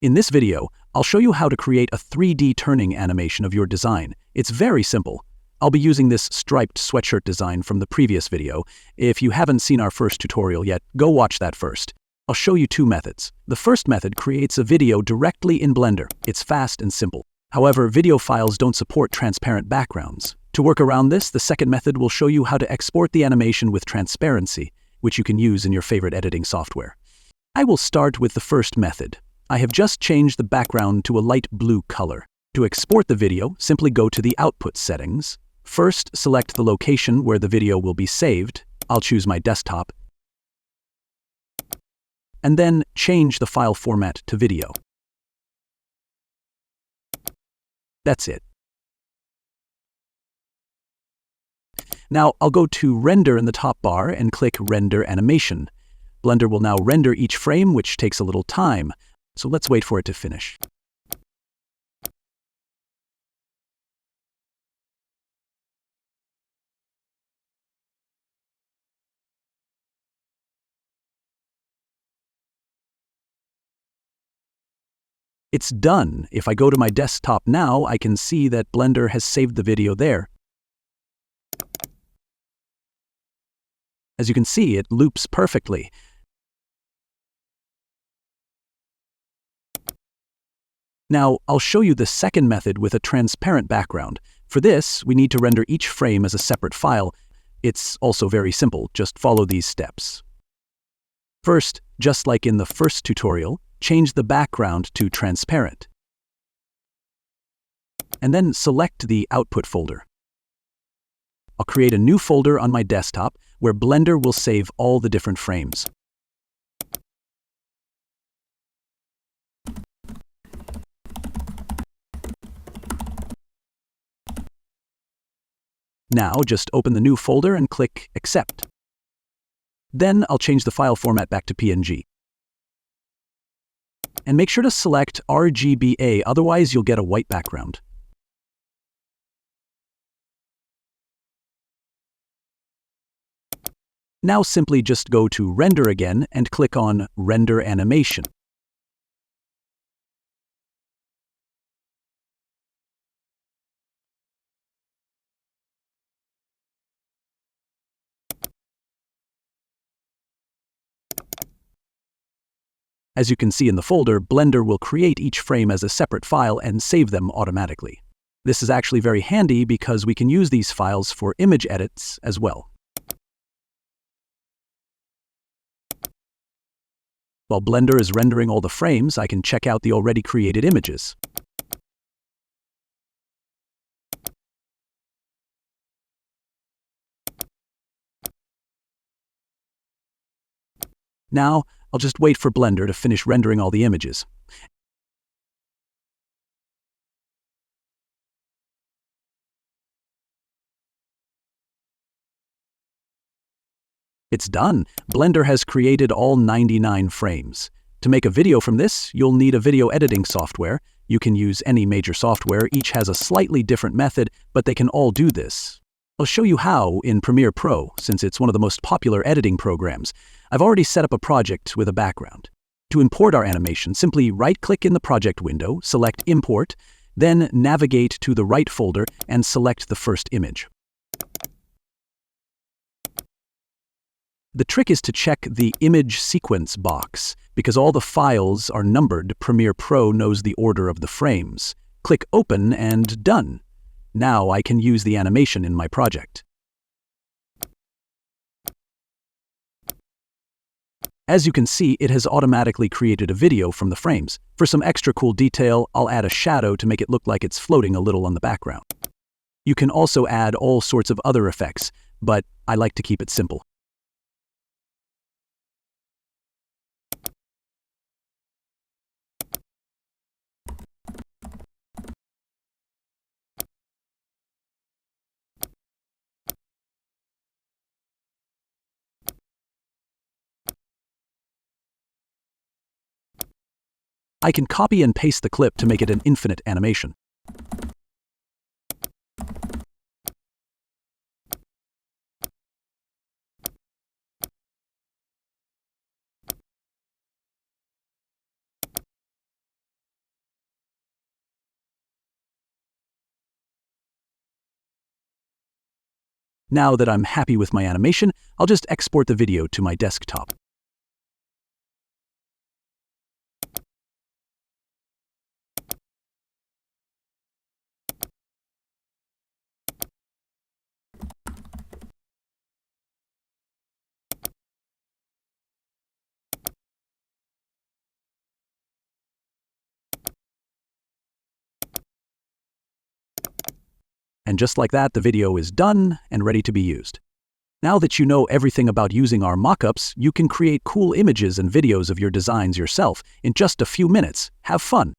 In this video, I'll show you how to create a 3D turning animation of your design. It's very simple. I'll be using this striped sweatshirt design from the previous video. If you haven't seen our first tutorial yet, go watch that first. I'll show you two methods. The first method creates a video directly in Blender. It's fast and simple. However, video files don't support transparent backgrounds. To work around this, the second method will show you how to export the animation with transparency, which you can use in your favorite editing software. I will start with the first method. I have just changed the background to a light blue color. To export the video, simply go to the Output settings. First, select the location where the video will be saved. I'll choose my desktop. And then change the file format to video. That's it. Now I'll go to Render in the top bar and click Render Animation. Blender will now render each frame, which takes a little time. So let's wait for it to finish. It's done. If I go to my desktop now, I can see that Blender has saved the video there. As you can see, it loops perfectly. Now, I'll show you the second method with a transparent background. For this, we need to render each frame as a separate file. It's also very simple. Just follow these steps. First, just like in the first tutorial, change the background to transparent. And then select the Output folder. I'll create a new folder on my desktop where Blender will save all the different frames. Now, just open the new folder and click Accept. Then I'll change the file format back to PNG. And make sure to select RGBA, otherwise you'll get a white background. Now simply just go to Render again and click on Render Animation. As you can see in the folder, Blender will create each frame as a separate file and save them automatically. This is actually very handy because we can use these files for image edits as well. While Blender is rendering all the frames, I can check out the already created images. Now, I'll just wait for Blender to finish rendering all the images. It's done. Blender has created all 99 frames. To make a video from this, you'll need a video editing software. You can use any major software. Each has a slightly different method, but they can all do this. I'll show you how in Premiere Pro, since it's one of the most popular editing programs. I've already set up a project with a background. To import our animation, simply right-click in the project window, select Import, then navigate to the right folder and select the first image. The trick is to check the Image Sequence box. Because all the files are numbered, Premiere Pro knows the order of the frames. Click Open and done. Now I can use the animation in my project. As you can see, it has automatically created a video from the frames. For some extra cool detail, I'll add a shadow to make it look like it's floating a little on the background. You can also add all sorts of other effects, but I like to keep it simple. I can copy and paste the clip to make it an infinite animation. Now that I'm happy with my animation, I'll just export the video to my desktop. And just like that, the video is done and ready to be used. Now that you know everything about using our mockups, you can create cool images and videos of your designs yourself in just a few minutes. Have fun!